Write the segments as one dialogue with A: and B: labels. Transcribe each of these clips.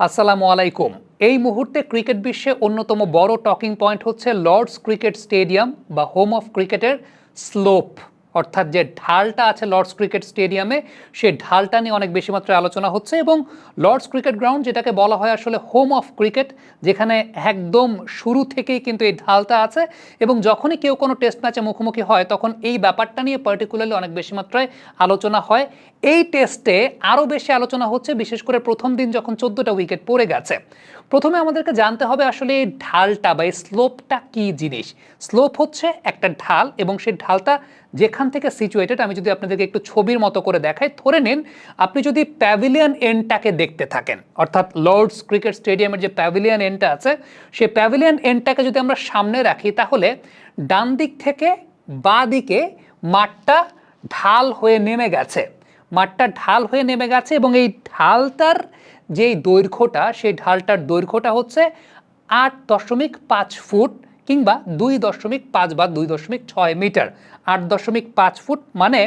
A: আসসালামু আলাইকুম। এই মুহূর্তে ক্রিকেট বিশ্বে অন্যতম বড় টকিং পয়েন্ট হচ্ছে লর্ডস ক্রিকেট স্টেডিয়াম বা হোম অফ ক্রিকেটের স্লোপ, অর্থাৎ যে ঢালটা আছে লর্ডস ক্রিকেট স্টেডিয়ামে, সেই ঢালটা নিয়ে অনেক বেশি মাত্রায় আলোচনা হচ্ছে। এবং লর্ডস ক্রিকেট গ্রাউন্ড, যেটাকে বলা হয় আসলে হোম অফ ক্রিকেট, যেখানে একদম শুরু থেকেই কিন্তু এই ঢালটা আছে এবং যখনই কেউ কোনো টেস্ট ম্যাচে মুখোমুখি হয় তখন এই ব্যাপারটা নিয়ে পার্টিকুলারলি অনেক বেশি মাত্রায় আলোচনা হয়। এই টেস্টে আরও বেশি আলোচনা হচ্ছে, বিশেষ করে প্রথম দিন যখন 14টা উইকেট পড়ে গেছে। প্রথমে আমাদেরকে জানতে হবে আসলে এই ঢালটা বা এই স্লোপটা কী জিনিস। স্লোপ হচ্ছে একটা ঢাল এবং সেই ঢালটা যেখান থেকে সিচুয়েটেড, আমি যদি আপনাদেরকে একটু ছবির মতো করে দেখাই, ধরে নিন আপনি যদি প্যাভিলিয়ন এন্ডটাকে দেখতে থাকেন, অর্থাৎ লর্ডস ক্রিকেট স্টেডিয়ামের যে প্যাভিলিয়ন এন্ডটা আছে, সেই প্যাভিলিয়ন এন্ডটাকে যদি আমরা সামনে রাখি, তাহলে ডান দিক থেকে বাঁ দিকে মাঠটা ঢাল হয়ে নেমে গেছে। মাঠটা ঢাল হয়ে নেমে গেছে এবং এই ঢালটার যেই দৈর্ঘ্যটা, সেই ঢালটার দৈর্ঘ্যটা হচ্ছে 8.5 ফুট কিংবা 2.5 বা 2.6 মিটার। 8.5 ফুট মানে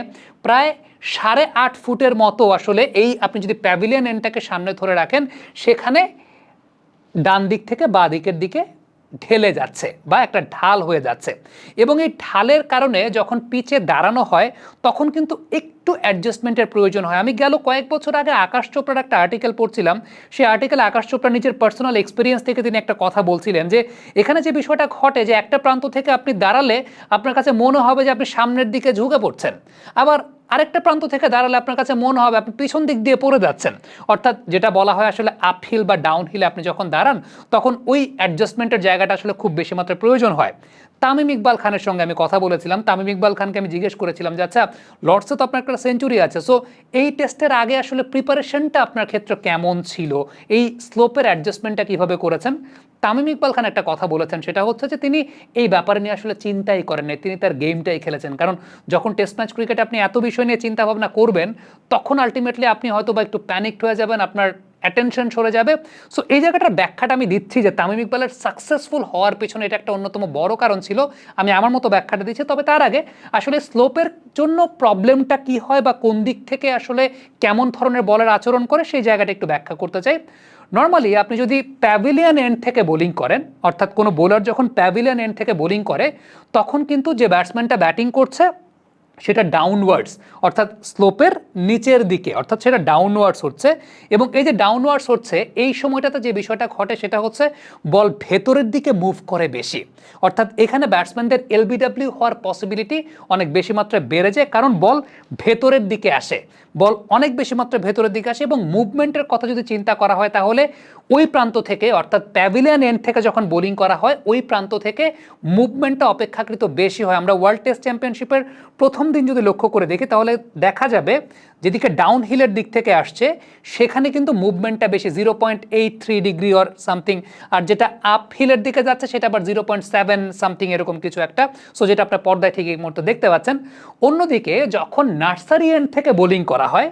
A: প্রায় 8.5 ফুটের মতো আসলে এই, আপনি যদি প্যাভিলিয়ন এন্ডটাকে সামনে ধরে রাখেন, সেখানে ডান দিক থেকে বাঁ দিকের দিকে ঢেলে যাচ্ছে বা একটা ঢাল হয়ে যাচ্ছে। এবং এই ঢালের কারণে যখন পিচে দাঁড়ানো হয় তখন কিন্তু একটু অ্যাডজাস্টমেন্টের প্রয়োজন হয়। আমি গেল কয়েক বছর আগে আকাশ চোপড়ার একটা আর্টিকেল পড়ছিলাম। সেই আর্টিকেলে আকাশ চোপড়া নিজের পার্সোনাল এক্সপিরিয়েন্স থেকে তিনি একটা কথা বলছিলেন যে এখানে যে বিষয়টা ঘটে, যে একটা প্রান্ত থেকে আপনি দাঁড়ালে আপনার কাছে মনে হবে যে আপনি সামনের দিকে ঝুঁকে পড়ছেন, আবার আরেকটা প্রান্ত থেকে দাঁড়ালে আপনার কাছে মনে হবে আপনি পিছন দিক দিয়ে পড়ে যাচ্ছেন। অর্থাৎ যেটা বলা হয় আসলে আপহিল বা ডাউনহিলে আপনি যখন দাঁড়ান তখন ওই অ্যাডজাস্টমেন্টের জায়গাটা আসলে খুব বেশি মাত্রায় প্রয়োজন হয়। তামিম ইকবাল খানের সঙ্গে আমি কথা বলেছিলাম। তামিম ইকবাল খানকে আমি জিজ্ঞেস করেছিলাম যে আচ্ছা, লর্ডসে তো আপনার একটা সেঞ্চুরি আছে, সো এই টেস্টের আগে আসলে প্রিপারেশনটা আপনার ক্ষেত্রে কেমন ছিল, এই স্লোপের অ্যাডজাস্টমেন্টটা কিভাবে করেছেন। তামিম ইকবাল খান একটা কথা বলেছেন, সেটা হচ্ছে যে তিনি এই ব্যাপারে নিয়ে আসলে চিন্তাই করেন নাই, তিনি তার গেমটাই খেলেছেন। কারণ যখন টেস্ট ম্যাচ ক্রিকেটে আপনি এত বিষয় নিয়ে চিন্তা ভাবনা করবেন, তখন আলটিমেটলি আপনি হয়তো বা একটু প্যানিকড হয়ে যাবেন, আপনার অ্যাটেনশন সরে যাবে। সো এই জায়গাটার ব্যাখ্যাটা আমি দিচ্ছি যে তামিম ইকবালের সাকসেসফুল হওয়ার পেছনে এটা একটা অন্যতম বড় কারণ ছিল। আমি আমার মতো ব্যাখ্যাটা দিচ্ছি, তবে তার আগে আসলে স্লোপের জন্য প্রবলেমটা কি হয় বা কোন দিক থেকে আসলে কেমন ধরনের বলের আচরণ করে, সেই জায়গাটা একটু ব্যাখ্যা করতে চাই। নর্মালি আপনি যদি প্যাভিলিয়ন এন্ড থেকে বোলিং করেন, অর্থাৎ কোনো বোলার যখন প্যাভিলিয়ন এন্ড থেকে বোলিং করে, তখন কিন্তু যে ব্যাটসম্যানটা ব্যাটিং করছে সেটা ডাউনওয়ার্ডস, অর্থাৎ স্লোপের নিচের দিকে, অর্থাৎ সেটা ডাউনওয়ার্ডস হচ্ছে। এবং এই যে ডাউনওয়ার্ডস হচ্ছে, এই সময়টাতে যে বিষয়টা ঘটে সেটা হচ্ছে বল ভেতরের দিকে মুভ করে বেশি। অর্থাৎ এখানে ব্যাটসম্যানদের এলবিডব্লিউ হওয়ার পসিবিলিটি অনেক বেশি মাত্রায় বেড়ে যায়, কারণ বল ভেতরের দিকে আসে, বল অনেক বেশি মাত্রায় ভেতরের দিকে আসে। এবং মুভমেন্টের কথা যদি চিন্তা করা হয়, তাহলে ওই প্রান্ত থেকে, অর্থাৎ প্যাভিলিয়ন এন্ড থেকে যখন বোলিং করা হয়, ওই প্রান্ত থেকে মুভমেন্টটা অপেক্ষাকৃত বেশি হয়। আমরা ওয়ার্ল্ড টেস্ট চ্যাম্পিয়নশিপের প্রথম দিন যদি লক্ষ্য করে দেখি, তাহলে দেখা যাবে যেদিকে ডাউন হিলের দিক থেকে আসছে সেখানে কিন্তু মুভমেন্টটা বেশি, 0.83 ডিগ্রি অর সামথিং, আর যেটা আপ হিলের দিকে যাচ্ছে সেটা আবার 0.7 সামথিং এরকম কিছু একটা। সো যেটা আপনার পর্দায় ঠিক এই মুহূর্তে দেখতে পাচ্ছেন। অন্যদিকে যখন নার্সারি এন্ড থেকে বোলিং করা হয়,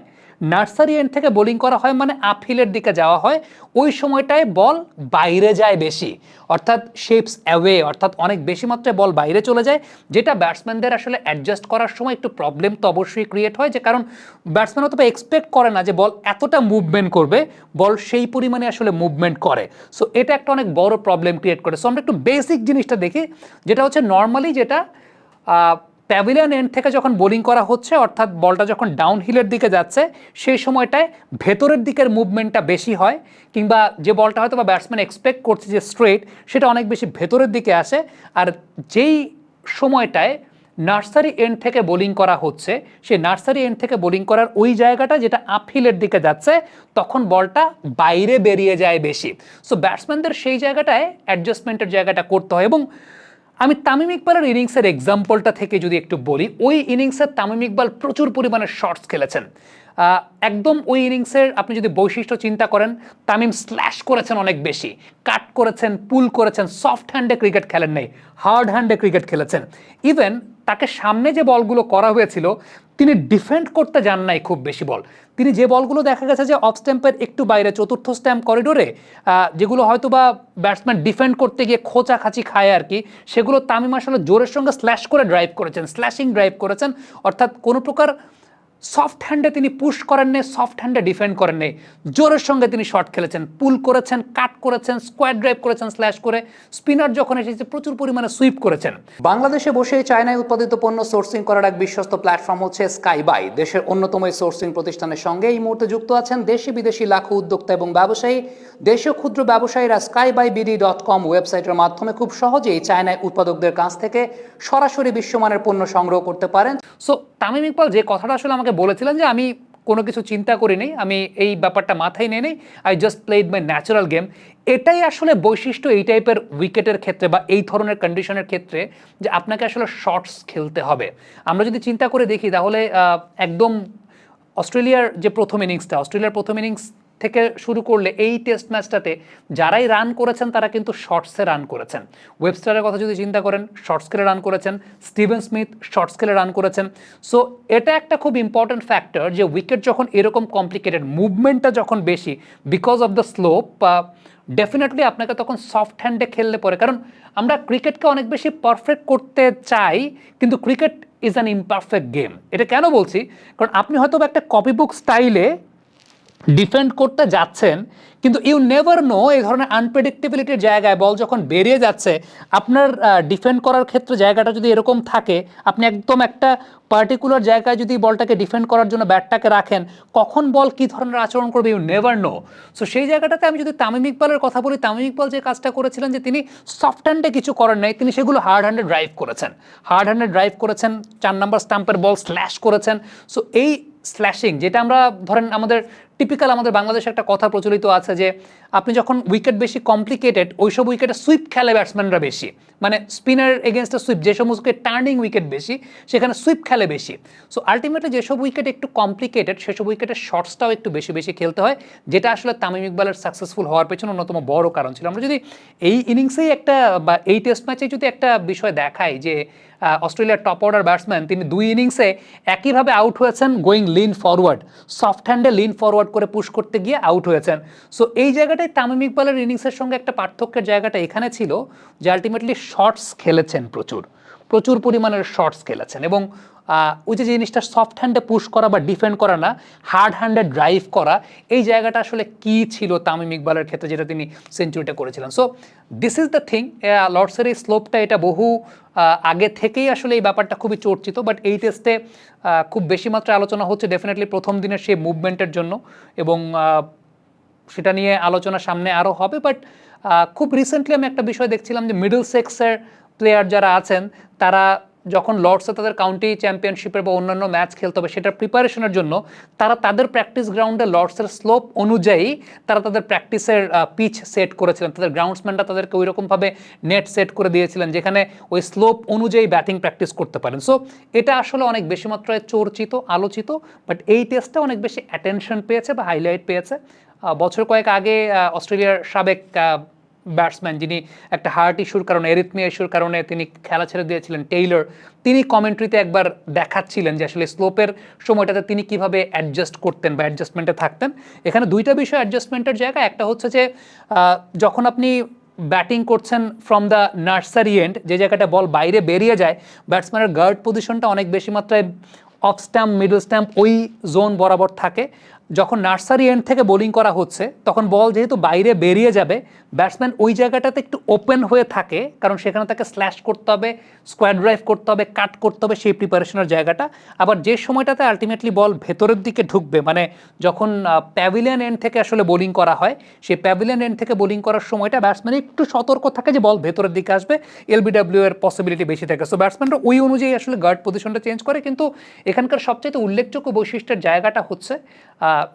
A: নার্সারি এন্ড থেকে বোলিং করা হয় মানে আপহিলের দিকে যাওয়া হয়, ওই সময়টায় বল বাইরে যায় বেশি, অর্থাৎ শেপস অ্যাওয়ে, অর্থাৎ অনেক বেশি মাত্রায় বল বাইরে চলে যায়, যেটা ব্যাটসম্যানদের আসলে অ্যাডজাস্ট করার সময় একটু প্রবলেম তো অবশ্যই ক্রিয়েট হয়। যে কারণ ব্যাটসম্যান হয়তো এক্সপেক্ট করে না যে বল এতটা মুভমেন্ট করবে, বল সেই পরিমাণে আসলে মুভমেন্ট করে। সো এটা একটা অনেক বড় প্রবলেম ক্রিয়েট করে। সো আমরা একটু বেসিক জিনিসটা দেখি, যেটা হচ্ছে নর্মালি যেটা প্যাভিলিয়ন এন্ড থেকে যখন বোলিং করা হচ্ছে, অর্থাৎ বলটা যখন ডাউন হিলের দিকে যাচ্ছে, সেই সময়টায় ভেতরের দিকের মুভমেন্টটা বেশি হয়, কিংবা যে বলটা হয়তো বা ব্যাটসম্যান এক্সপেক্ট করছে যে স্ট্রেট, সেটা অনেক বেশি ভেতরের দিকে আসে। আর যেই সময়টায় নার্সারি এন্ড থেকে বোলিং করা হচ্ছে, সেই নার্সারি এন্ড থেকে বোলিং করার ওই জায়গাটা যেটা আপহিলের দিকে যাচ্ছে, তখন বলটা বাইরে বেরিয়ে যায় বেশি। সো ব্যাটসম্যানদের সেই জায়গাটায় অ্যাডজাস্টমেন্টের জায়গাটা করতে হয়। এবং আমি তামিম ইকবালের ইনিংসের এক্সাম্পলটা থেকে যদি একটু বলি, ওই ইনিংসের তামিম ইকবাল প্রচুর পরিমাণে শর্টস খেলেছেন। একদম ওই ইনিংসের আপনি যদি বৈশিষ্ট্য চিন্তা করেন, তামিম স্ল্যাশ করেছেন অনেক বেশি, কাট করেছেন, পুল করেছেন, সফট হ্যান্ডে ক্রিকেট খেলেন নাই, হার্ড হ্যান্ডে ক্রিকেট খেলেছেন। ইভেন তাকে সামনে যে বলগুলো করা হয়েছিল, তিনি ডিফেন্ড করতে যান নাই খুব বেশি বল। তিনি যে বলগুলো দেখা গেছে যে অফ স্ট্যাম্পের একটু বাইরে, চতুর্থ স্ট্যাম্প করিডোরে, যেগুলো হয়তো বা ব্যাটসম্যান ডিফেন্ড করতে গিয়ে খোঁচাখাচি খায় আর কি, সেগুলো তামিম আসলে জোরের সঙ্গে স্ল্যাশ করে ড্রাইভ করেছেন, স্ল্যাশিং ড্রাইভ করেছেন। অর্থাৎ কোনো প্রকার সফট হ্যান্ডে তিনি পুশ করেন নেই, সফট হ্যান্ডে ডিফেন্ড করেন নেই, জোরের সঙ্গে তিনি শট খেলেছেন, পুল করেছেন, কাট করেছেন, স্কোয়াড ড্রাইভ করেছেন স্ল্যাশ করে, স্পিনার যখন এসেছে প্রচুর পরিমাণে সুইপ করেছেন। বাংলাদেশে বসে চায়নায় উৎপাদিত পণ্য সোর্সিং করার এক বিশ্বস্ত প্ল্যাটফর্ম হচ্ছে স্কাই বাই। দেশের অন্যতম এই সোর্সিং প্রতিষ্ঠানের সঙ্গে এই মুহূর্তে যুক্ত আছেন দেশি বিদেশি লাখো উদ্যোক্তা এবং ব্যবসায়ী। দেশীয় ক্ষুদ্র ব্যবসায়ীরা skybybd.com ওয়েবসাইটের মাধ্যমে খুব সহজেই চায়নায় উৎপাদকদের কাছ থেকে সরাসরি বিশ্বমানের পণ্য সংগ্রহ করতে পারেন। সো তামিম ইকবাল যে কথাটা আসলে আমাকে বলেছিলেন যে আমি কোনো কিছু চিন্তা করিনি, আমি এই ব্যাপারটা মাথায় নিয়ে নেই, I just played my natural game, এটাই আসলে বৈশিষ্ট্য এই টাইপের উইকেটের ক্ষেত্রে বা এই ধরনের কন্ডিশনের ক্ষেত্রে, যে আপনাকে আসলে শর্টস খেলতে হবে। আমরা যদি চিন্তা করে দেখি তাহলে একদম অস্ট্রেলিয়ার যে প্রথম ইনিংস থেকে শুরু করলে এই টেস্ট ম্যাচটাতে যারাই রান করেছেন তারা কিন্তু শর্টসে রান করেছেন। ওয়েবস্টারের কথা যদি চিন্তা করেন, শর্টস খেলে রান করেছেন, স্টিভেন স্মিথ শর্টস খেলে রান করেছেন। সো এটা একটা খুব ইম্পর্ট্যান্ট ফ্যাক্টর যে উইকেট যখন এরকম কমপ্লিকেটেড, মুভমেন্টটা যখন বেশি because of the slope, definitely আপনাকে তখন সফট হ্যান্ডে খেললে পরে, কারণ আমরা ক্রিকেটকে অনেক বেশি পারফেক্ট করতে চাই, কিন্তু cricket is an imperfect game. এটা কেন বলছি, কারণ আপনি হয়তো একটা কপি বুক স্টাইলে ডিফেন্ড করতে যাচ্ছেন, কিন্তু ইউ নেভার নো এই ধরনের আনপ্রেডিক্টেবিলিটির জায়গায় বল যখন বেরিয়ে যাচ্ছে, আপনার ডিফেন্ড করার ক্ষেত্রে জায়গাটা যদি এরকম থাকে, আপনি একদম একটা পার্টিকুলার জায়গায় যদি বলটাকে ডিফেন্ড করার জন্য ব্যাটটাকে রাখেন, কখন বল কী ধরনের আচরণ করবে ইউ নেভার নো। সো সেই জায়গাটাতে আমি যদি তামিম ইকবালের কথা বলি, তামিম ইকবাল যে কাজটা করেছিলেন যে তিনি সফট হ্যান্ডে কিছু করেন নাই, তিনি সেগুলো হার্ড হ্যান্ডে ড্রাইভ করেছেন, 4 নম্বর স্টাম্পের বল স্ল্যাশ করেছেন। সো এই স্ল্যাশিং, যেটা আমরা ধরেন আমাদের টিপিক্যাল আমাদের বাংলাদেশে একটা কথা প্রচলিত আছে যে আপনি যখন উইকেট বেশি কমপ্লিকেটেড, ওইসব উইকেটে সুইপ খেলে ব্যাটসম্যানরা বেশি, মানে স্পিনার এগেনস্টে সুইপ, যে সমস্ত টার্নিং উইকেট বেশি সেখানে সুইপ খেলে বেশি। সো আলটিমেটলি যেসব উইকেট একটু কমপ্লিকেটেড সেসব উইকেটের শর্টসটাও একটু বেশি বেশি খেলতে হয়, যেটা আসলে তামিম ইকবালের সাকসেসফুল হওয়ার পেছনে অন্যতম বড় কারণ ছিল। আমরা যদি এই ইনিংসেই একটা বা এই টেস্ট ম্যাচে যদি একটা বিষয় দেখাই যে অস্ট্রেলিয়ার টপ অর্ডার ব্যাটসম্যান তিনি 2 ইনিংসে একইভাবে আউট হয়েছেন গোয়িং লিন ফরওয়ার্ড, সফট হ্যান্ডে লিন ফরওয়ার্ড করে পুশ করতে গিয়ে আউট হয়েছেন। সো এই জায়গাটায় তামিম ইকবালের ইনিংসের সঙ্গে একটা পার্থক্যের জায়গাটা এখানে ছিল যে আলটিমেটলি শর্টস খেলেছেন, প্রচুর পরিমাণের শর্টস খেলেছেন, এবং ওই যে জিনিসটা সফট হ্যান্ডে পুশ করা বা ডিফেন্ড করা না, হার্ড হ্যান্ডে ড্রাইভ করা, এই জায়গাটা আসলে কী ছিল তামিম ইকবালের ক্ষেত্রে যেটা তিনি সেঞ্চুরিটা করেছিলেন। So this is the thing, লর্ডসের এই স্লোপটা এটা বহু আগে থেকেই আসলে এই ব্যাপারটা খুবই চর্চিত, বাট এই টেস্টে খুব বেশি মাত্রায় আলোচনা হচ্ছে ডেফিনেটলি প্রথম দিনের সেই মুভমেন্টের জন্য, এবং সেটা নিয়ে আলোচনা সামনে আরও হবে। বাট খুব রিসেন্টলি আমি একটা বিষয় দেখছিলাম যে মিডল সেক্সের প্লেয়ার যারা আছেন তারা যখন লর্ডসে তাদের কাউন্টি চ্যাম্পিয়নশিপের বা অন্যান্য ম্যাচ খেলতে হবে সেটার প্রিপারেশনের জন্য তারা তাদের প্র্যাকটিস গ্রাউন্ডে লর্ডসের স্লোপ অনুযায়ী তারা তাদের প্র্যাকটিসের পিচ সেট করেছিলেন, তাদের গ্রাউন্ডসম্যানরা তাদেরকে ওই রকমভাবে নেট সেট করে দিয়েছিলেন যেখানে ওই স্লোপ অনুযায়ী ব্যাটিং প্র্যাকটিস করতে পারেন। সো এটা আসলে অনেক বেশি মাত্রায় চর্চিত, আলোচিত, বাট এই টেস্টে অনেক বেশি অ্যাটেনশন পেয়েছে বা হাইলাইট পেয়েছে। বছর কয়েক আগে অস্ট্রেলিয়ার সাবেক ব্যাটসম্যান যিনি একটা হার্ট ইস্যুর কারণে, এরিথমিয়া ইস্যুর কারণে তিনি খেলা ছেড়ে দিয়েছিলেন, টেইলর, তিনি কমেন্ট্রিতে একবার দেখাচ্ছিলেন যে আসলে স্লোপের সময়টাতে তিনি কিভাবে অ্যাডজাস্ট করতেন বা অ্যাডজাস্টমেন্টে থাকতেন। এখানে দুইটা বিষয় অ্যাডজাস্টমেন্টের জায়গা, একটা হচ্ছে যে যখন আপনি ব্যাটিং করছেন ফ্রম দ্য নার্সারি এন্ড, যে জায়গাটা বল বাইরে বেরিয়ে যায়, ব্যাটসম্যানের গার্ড পজিশনটা অনেক বেশি মাত্রায় অফ স্ট্যাম্প, মিডল স্ট্যাম্প ওই জোন বরাবর থাকে। যখন নার্সারি এন্ড থেকে বোলিং করা হচ্ছে তখন বল যেহেতু বাইরে বেরিয়ে যাবে, ব্যাটসম্যান ওই জায়গাটাতে একটু ওপেন হয়ে থাকে, কারণ সেখানে তাকে স্ল্যাশ করতে হবে, স্কোয়াড ড্রাইভ করতে হবে, কাট করতে হবে, সেই প্রিপারেশনের জায়গাটা। আবার যে সময়টাতে আলটিমেটলি বল ভেতরের দিকে ঢুকবে, মানে যখন প্যাভিলিয়ন এন্ড থেকে আসলে বোলিং করা হয়, সেই প্যাভিলিয়ন এন্ড থেকে বোলিং করার সময়টা ব্যাটসম্যান একটু সতর্ক থাকে যে বল ভেতরের দিকে আসবে, এলবিডব্লিউ এর পসিবিলিটি বেশি থাকে। সো ব্যাটসম্যানরা ওই অনুযায়ী আসলে গার্ড পজিশনটা চেঞ্জ করে, কিন্তু এখানকার সবচাইতে উল্লেখযোগ্য বৈশিষ্ট্যের জায়গাটা হচ্ছে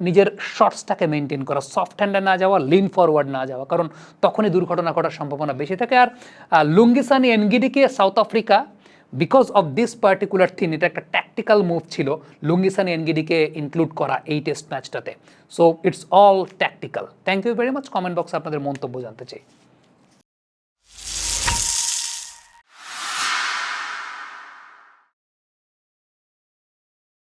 A: নিজের শর্টসটাকে মেনটেন করা, সফট হ্যান্ডে না যাওয়া, লিন ফরওয়ার্ড না যাওয়া, কারণ তখনই দুর্ঘটনা ঘটার সম্ভাবনা বেশি থাকে। আর লুঙ্গিসানি এনগিডিকে South Africa because of this particular thing, এটা একটা ট্যাকটিক্যাল মুভ ছিল লুঙ্গিসানি এনগিডিকে ইনক্লুড করা এই টেস্ট ম্যাচটাতে। So it's all tactical. Thank you very much. Comment বক্সে আপনাদের মন্তব্য জানতে চাই।